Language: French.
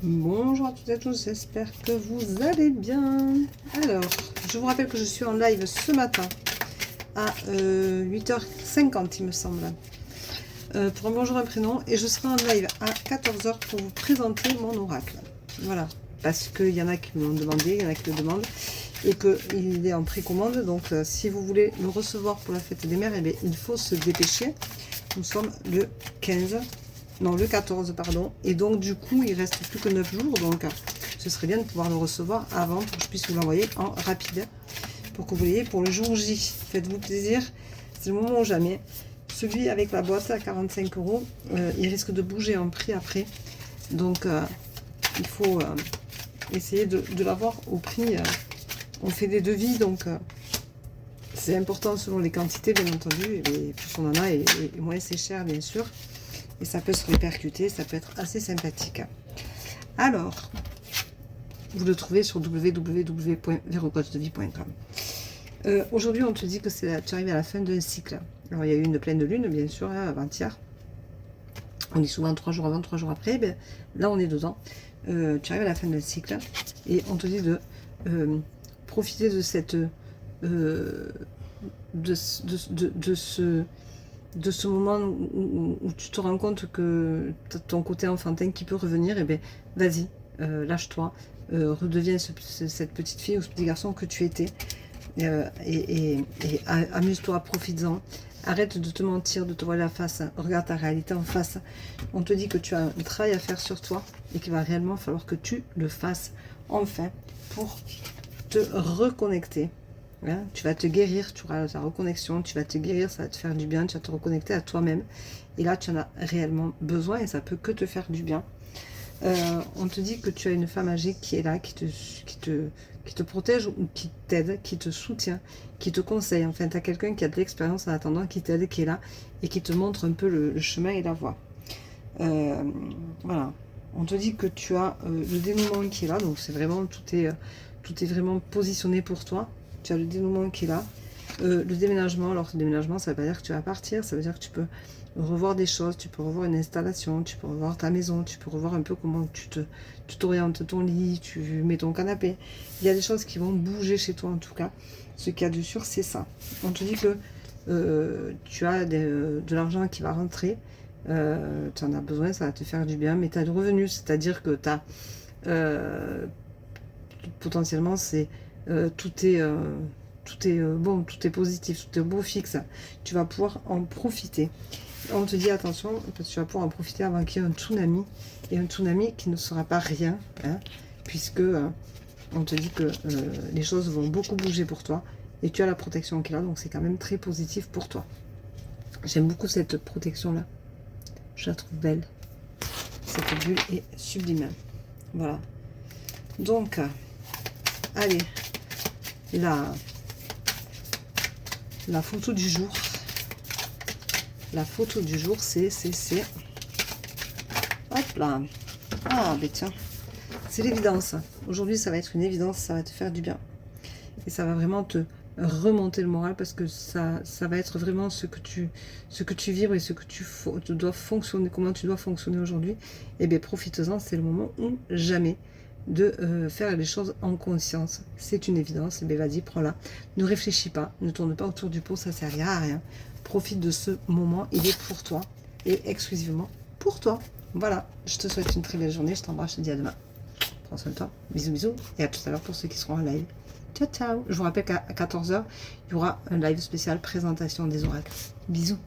Bonjour à toutes et à tous, j'espère que vous allez bien. Alors, je vous rappelle que je suis en live ce matin à 8h50 il me semble, pour un bonjour un prénom, et je serai en live à 14h pour vous présenter mon oracle. Voilà, parce qu'il y en a qui me l'ont demandé, il y en a qui le demandent, et qu'il est en précommande, donc si vous voulez le recevoir pour la fête des mères, eh bien, il faut se dépêcher. Nous sommes le 15. Non, le 14, pardon. Et donc, du coup, il reste plus que 9 jours. Donc, ce serait bien de pouvoir le recevoir avant pour que je puisse vous l'envoyer en rapide. Pour que vous l'ayez pour le jour J. Faites-vous plaisir. C'est le moment ou jamais. Celui avec la boîte à 45 €, il risque de bouger en prix après. Donc, il faut essayer de l'avoir au prix. On fait des devis, donc c'est important selon les quantités, bien entendu. Et plus on en a, et moins c'est cher, bien sûr. Et ça peut se répercuter, ça peut être assez sympathique. Alors, vous le trouvez sur www.verocoachdevie.com. Aujourd'hui, on te dit que tu arrives à la fin d'un cycle. Alors, il y a eu une pleine lune, bien sûr, hein, avant-hier. On dit souvent 3 jours avant, 3 jours après. Ben, là, on est dedans. Tu arrives à la fin d'un cycle. Et on te dit de profiter de cette... de ce moment où tu te rends compte que ton côté enfantin qui peut revenir, et bien vas-y, lâche-toi, redeviens cette petite fille ou ce petit garçon que tu étais, et amuse-toi, profites-en, arrête de te mentir, de te voir la face, regarde ta réalité en face. On te dit que tu as un travail à faire sur toi et qu'il va réellement falloir que tu le fasses enfin pour te reconnecter. Hein, tu vas te guérir, tu auras ta reconnexion, tu vas te guérir, ça va te faire du bien, tu vas te reconnecter à toi-même. Et là, tu en as réellement besoin et ça peut que te faire du bien. On te dit que tu as une femme magique qui est là, qui te protège ou qui t'aide, qui te soutient, qui te conseille. Enfin, tu as quelqu'un qui a de l'expérience en attendant, qui t'aide, qui est là et qui te montre un peu le chemin et la voie. Voilà. On te dit que tu as le dénouement qui est là, donc c'est vraiment tout est vraiment positionné pour toi. Tu as le dénouement qui est là. Le déménagement, alors le déménagement, ça ne veut pas dire que tu vas partir, ça veut dire que tu peux revoir des choses, tu peux revoir une installation, tu peux revoir ta maison, tu peux revoir un peu comment tu t'orientes ton lit, tu mets ton canapé. Il y a des choses qui vont bouger chez toi en tout cas. Ce qu'il y a de sûr, c'est ça. On te dit que tu as de l'argent qui va rentrer, tu en as besoin, ça va te faire du bien, mais tu as de revenus, c'est-à-dire que tu as potentiellement c'est tout est bon, tout est positif, tout est beau fixe, tu vas pouvoir en profiter. On te dit attention, parce que tu vas pouvoir en profiter avant qu'il y ait un tsunami, et un tsunami qui ne sera pas rien, hein, puisque on te dit que les choses vont beaucoup bouger pour toi, et tu as la protection qui est là, donc c'est quand même très positif pour toi. J'aime beaucoup cette protection là, je la trouve belle, cette bulle est sublime. Voilà, donc allez, la photo du jour. La photo du jour, c'est... Hop là. Ah, ben tiens. C'est l'évidence. Aujourd'hui, ça va être une évidence. Ça va te faire du bien. Et ça va vraiment te remonter le moral parce que ça va être vraiment ce que tu vibres et ce que tu dois fonctionner, comment tu dois fonctionner aujourd'hui. Et bien, profites-en. C'est le moment où jamais de faire les choses en conscience. C'est une évidence. Et bien, vas-y, prends-la. Ne réfléchis pas. Ne tourne pas autour du pot. Ça ne sert à rien. Profite de ce moment, il est pour toi et exclusivement pour toi. Voilà, je te souhaite une très belle journée, je t'embrasse, je te dis à demain. Prends soin de toi, bisous bisous, et à tout à l'heure pour ceux qui seront en live. Ciao ciao. Je vous rappelle qu'à 14h, il y aura un live spécial présentation des oracles. Bisous.